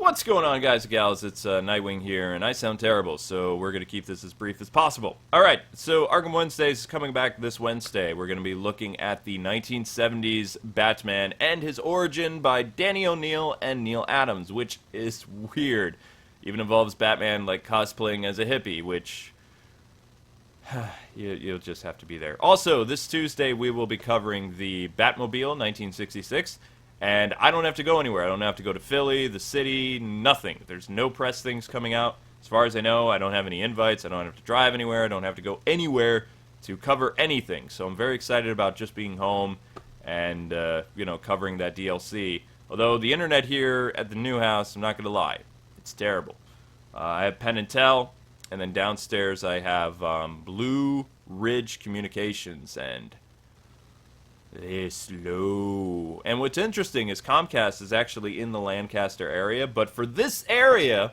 What's going on, guys and gals? It's Nightwing here, and I sound terrible, so we're going to keep this as brief as possible. Alright, so Arkham Wednesdays is coming back this Wednesday. We're going to be looking at the 1970s Batman and his origin by Danny O'Neil and Neil Adams, which is weird. Even involves Batman, like, cosplaying as a hippie, which... you'll just have to be there. Also, this Tuesday we will be covering the Batmobile 1966, and I don't have to go anywhere. I don't have to go to Philly, the city, nothing. There's no press things coming out. As far as I know, I don't have any invites. I don't have to drive anywhere. I don't have to go anywhere to cover anything. So I'm very excited about just being home and, covering that DLC. Although the internet here at the new house, I'm not going to lie, it's terrible. I have Penn and Tel, and then downstairs I have Blue Ridge Communications, and they're slow. And what's interesting is Comcast is actually in the Lancaster area, but for this area,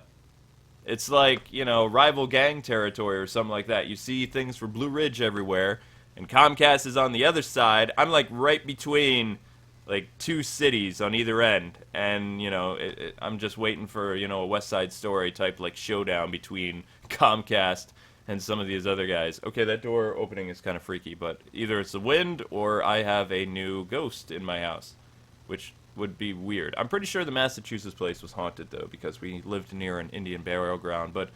it's like, rival gang territory or something like that. You see things for Blue Ridge everywhere, and Comcast is on the other side. I'm like right between like two cities on either end, and I'm just waiting for a West Side Story type like showdown between Comcast and some of these other guys. Okay, that door opening is kind of freaky, but either it's the wind or I have a new ghost in my house, which would be weird. I'm pretty sure the Massachusetts place was haunted, though, because we lived near an Indian burial ground. But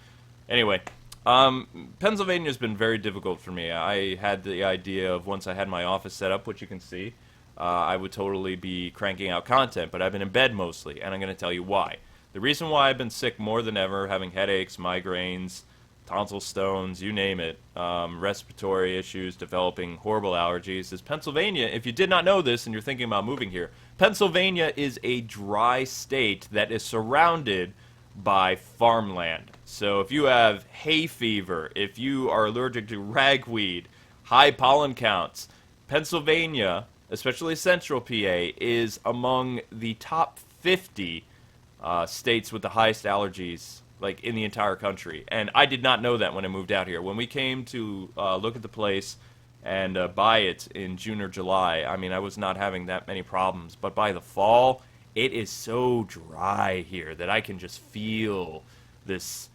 anyway, Pennsylvania's been very difficult for me. I had the idea of once I had my office set up, which you can see, I would totally be cranking out content, but I've been in bed mostly, and I'm going to tell you why. The reason why I've been sick more than ever, having headaches, migraines, tonsil stones, you name it, respiratory issues, developing horrible allergies, is Pennsylvania. If you did not know this and you're thinking about moving here, Pennsylvania is a dry state that is surrounded by farmland. So if you have hay fever, if you are allergic to ragweed, high pollen counts, Pennsylvania, especially central PA, is among the top 50 states with the highest allergies, like, in the entire country. And I did not know that when I moved out here. When we came to look at the place and buy it in June or July, I mean, I was not having that many problems. But by the fall, it is so dry here that I can just feel this,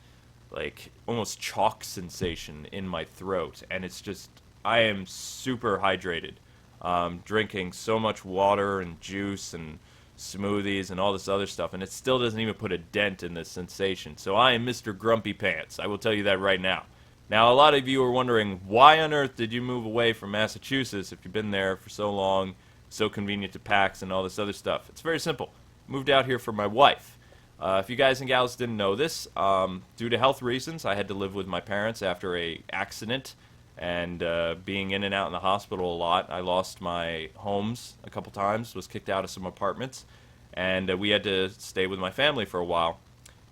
like, almost chalk sensation in my throat. And it's just, I am super hydrated. Drinking so much water and juice and smoothies and all this other stuff, and it still doesn't even put a dent in this sensation. So I am Mr. Grumpy Pants. I will tell you that right now. Now, a lot of you are wondering, why on earth did you move away from Massachusetts if you've been there for so long, so convenient to PAX and all this other stuff? It's very simple. Moved out here for my wife. If you guys and gals didn't know this, due to health reasons, I had to live with my parents after a accident, and being in and out in the hospital a lot. I lost my homes a couple times, was kicked out of some apartments, and we had to stay with my family for a while.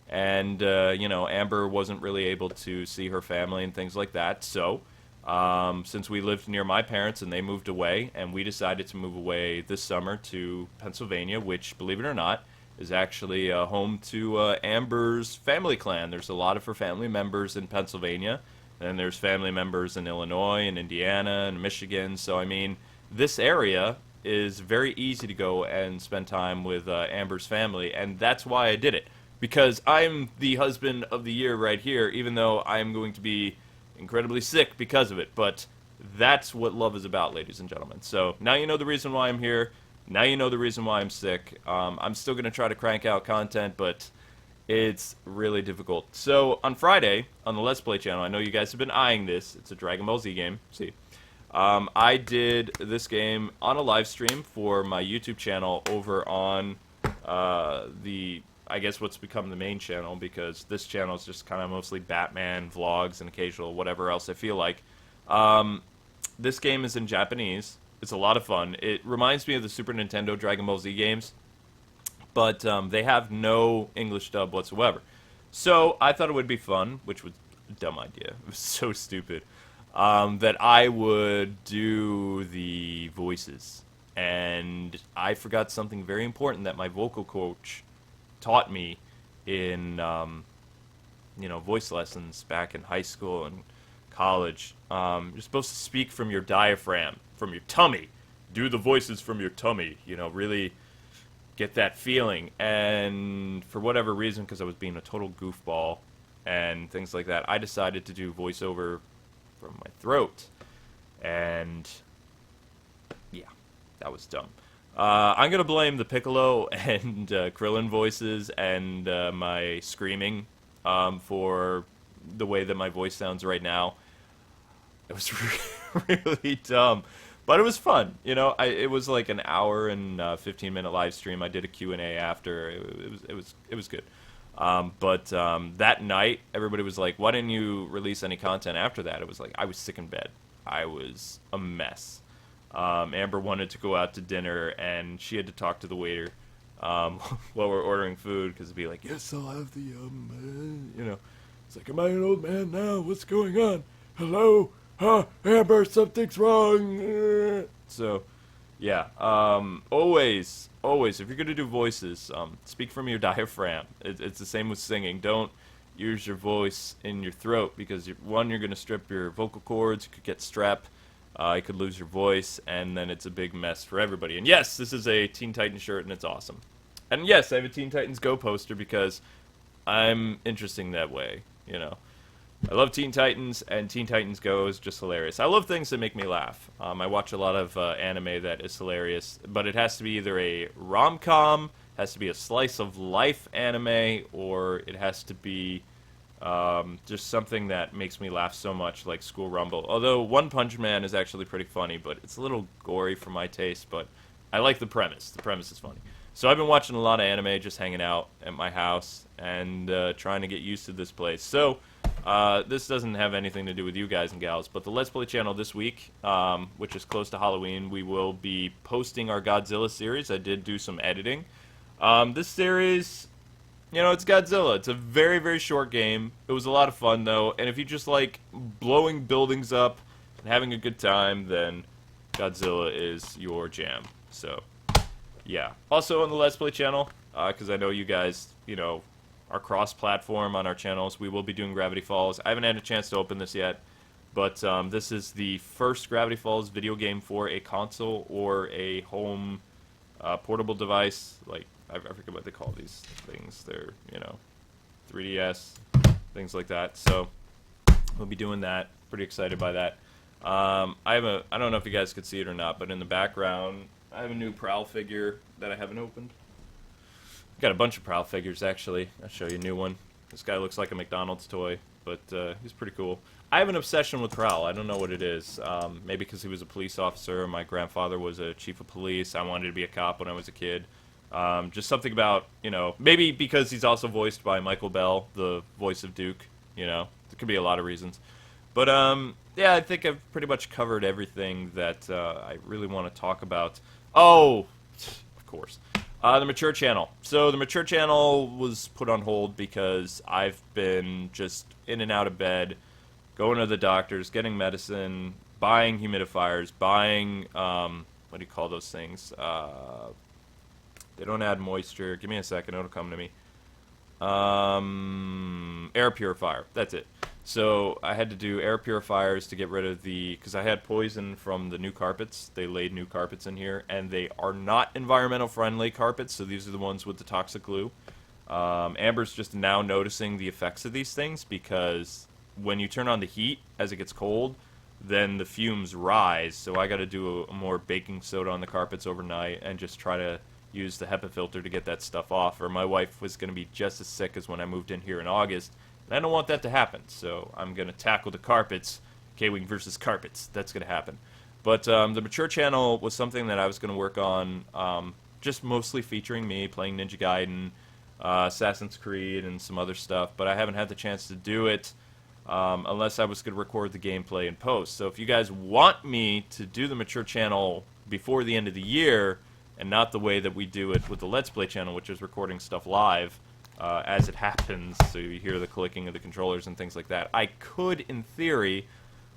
And, Amber wasn't really able to see her family and things like that. So, since we lived near my parents and they moved away, and we decided to move away this summer to Pennsylvania, which, believe it or not, is actually home to Amber's family clan. There's a lot of her family members in Pennsylvania. And there's family members in Illinois and Indiana and Michigan. So, I mean, this area is very easy to go and spend time with Amber's family. And that's why I did it. Because I'm the husband of the year right here, even though I'm going to be incredibly sick because of it. But that's what love is about, ladies and gentlemen. So, now you know the reason why I'm here. Now you know the reason why I'm sick. I'm still going to try to crank out content, but it's really difficult. So, on Friday, on the Let's Play channel, I know you guys have been eyeing this. It's a Dragon Ball Z game. See. I did this game on a live stream for my YouTube channel over on I guess what's become the main channel, because this channel is just kind of mostly Batman vlogs and occasional whatever else I feel like. This game is in Japanese. It's a lot of fun. It reminds me of the Super Nintendo Dragon Ball Z games, but they have no English dub whatsoever. So I thought it would be fun, which was a dumb idea. It was so stupid. That I would do the voices. And I forgot something very important that my vocal coach taught me in, voice lessons back in high school and college. You're supposed to speak from your diaphragm, from your tummy. Do the voices from your tummy, really get that feeling. And for whatever reason, because I was being a total goofball and things like that, I decided to do voiceover from my throat. And yeah, that was dumb. I'm going to blame the Piccolo and Krillin voices and my screaming for the way that my voice sounds right now. It was really dumb. But it was fun. You know, it was like an hour and 15-minute live stream. I did a Q&A after. It was good. But that night, everybody was like, why didn't you release any content after that? It was like, I was sick in bed. I was a mess. Amber wanted to go out to dinner, and she had to talk to the waiter while we're ordering food, because it'd be like, yes, I'll have the, you know. It's like, am I an old man now? What's going on? Hello? Amber, something's wrong. So, yeah. Always, if you're going to do voices, speak from your diaphragm. It's the same with singing. Don't use your voice in your throat, because, one, you're going to strip your vocal cords. You could get strep. You could lose your voice, and then it's a big mess for everybody. And yes, this is a Teen Titans shirt, and it's awesome. And yes, I have a Teen Titans Go poster because I'm interesting that way, you know. I love Teen Titans, and Teen Titans Go is just hilarious. I love things that make me laugh. I watch a lot of anime that is hilarious, but it has to be either a rom-com, has to be a slice-of-life anime, or it has to be just something that makes me laugh so much, like School Rumble. Although One Punch Man is actually pretty funny, but it's a little gory for my taste, but I like the premise. The premise is funny. So I've been watching a lot of anime, just hanging out at my house, and trying to get used to this place. So this doesn't have anything to do with you guys and gals, but the Let's Play channel this week, which is close to Halloween, we will be posting our Godzilla series. I did do some editing. This series, you know, it's Godzilla. It's a very, very short game. It was a lot of fun, though, and if you just like blowing buildings up and having a good time, then Godzilla is your jam. So, yeah. Also on the Let's Play channel, because I know you guys, you know, are cross-platform on our channels, we will be doing Gravity Falls. I haven't had a chance to open this yet, but this is the first Gravity Falls video game for a console or a home portable device. Like, I forget what they call these things. They're, you know, 3DS, things like that. So we'll be doing that. Pretty excited by that. I don't know if you guys could see it or not, but in the background, I have a new Prowl figure that I haven't opened. Got a bunch of Prowl figures, actually. I'll show you a new one. This guy looks like a McDonald's toy, but he's pretty cool. I have an obsession with Prowl. I don't know what it is. Maybe because he was a police officer. My grandfather was a chief of police. I wanted to be a cop when I was a kid. Just something about, you know, maybe because he's also voiced by Michael Bell, the voice of Duke. You know, there could be a lot of reasons. But, yeah, I think I've pretty much covered everything that I really want to talk about. Oh, of course. The Mature Channel. So the Mature Channel was put on hold because I've been just in and out of bed, going to the doctors, getting medicine, buying humidifiers, buying, what do you call those things? They don't add moisture. Give me a second, it'll come to me. Air purifier. That's it. So I had to do air purifiers to get rid of because I had poison from the new carpets. They laid new carpets in here, and they are not environmental friendly carpets, so these are the ones with the toxic glue. Amber's just now noticing the effects of these things, because when you turn on the heat as it gets cold, then the fumes rise, so I got to do a more baking soda on the carpets overnight and just try to use the HEPA filter to get that stuff off, or my wife was going to be just as sick as when I moved in here in August. And I don't want that to happen, so I'm going to tackle the carpets. Kwing versus carpets. That's going to happen. But the Mature Channel was something that I was going to work on, just mostly featuring me, playing Ninja Gaiden, Assassin's Creed, and some other stuff. But I haven't had the chance to do it unless I was going to record the gameplay in post. So if you guys want me to do the Mature Channel before the end of the year, and not the way that we do it with the Let's Play channel, which is recording stuff live, as it happens, so you hear the clicking of the controllers and things like that. I could, in theory,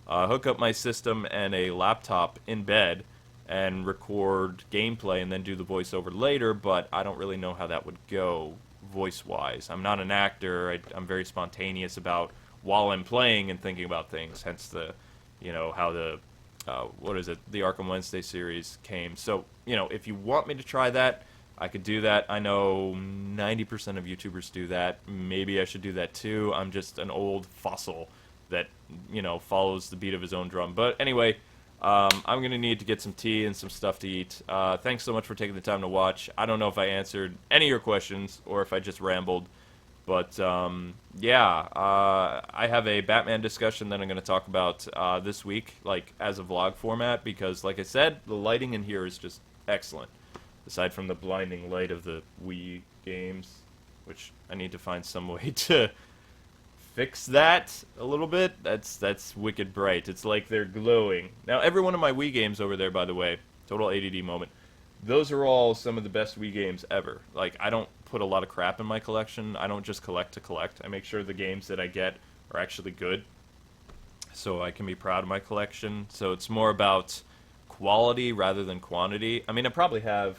hook up my system and a laptop in bed and record gameplay and then do the voiceover later, but I don't really know how that would go voice-wise. I'm not an actor. I'm very spontaneous about while I'm playing and thinking about things, hence the, you know, how the, the Arkham Wednesday series came. So, you know, if you want me to try that, I could do that. I know 90% of YouTubers do that. Maybe I should do that too. I'm just an old fossil that, you know, follows the beat of his own drum. But anyway, I'm going to need to get some tea and some stuff to eat. Thanks so much for taking the time to watch. I don't know if I answered any of your questions or if I just rambled. But, yeah, I have a Batman discussion that I'm going to talk about this week, like, as a vlog format, because, like I said, the lighting in here is just excellent. Aside from the blinding light of the Wii games, which I need to find some way to fix that a little bit. That's wicked bright. It's like they're glowing. Now, every one of my Wii games over there, by the way, total ADD moment, those are all some of the best Wii games ever. Like, I don't put a lot of crap in my collection. I don't just collect to collect. I make sure the games that I get are actually good, so I can be proud of my collection. So it's more about quality rather than quantity. I mean, I probably have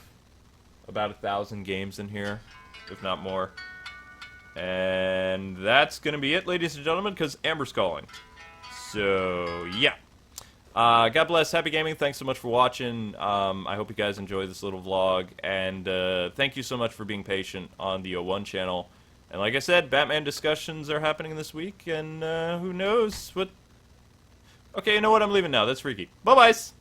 about 1,000 games in here, if not more. And that's going to be it, ladies and gentlemen, because Amber's calling. So, yeah. God bless, happy gaming, thanks so much for watching. I hope you guys enjoy this little vlog, and thank you so much for being patient on the O1 channel. And like I said, Batman discussions are happening this week, and who knows what... Okay, you know what, I'm leaving now, that's freaky. Bye-byes!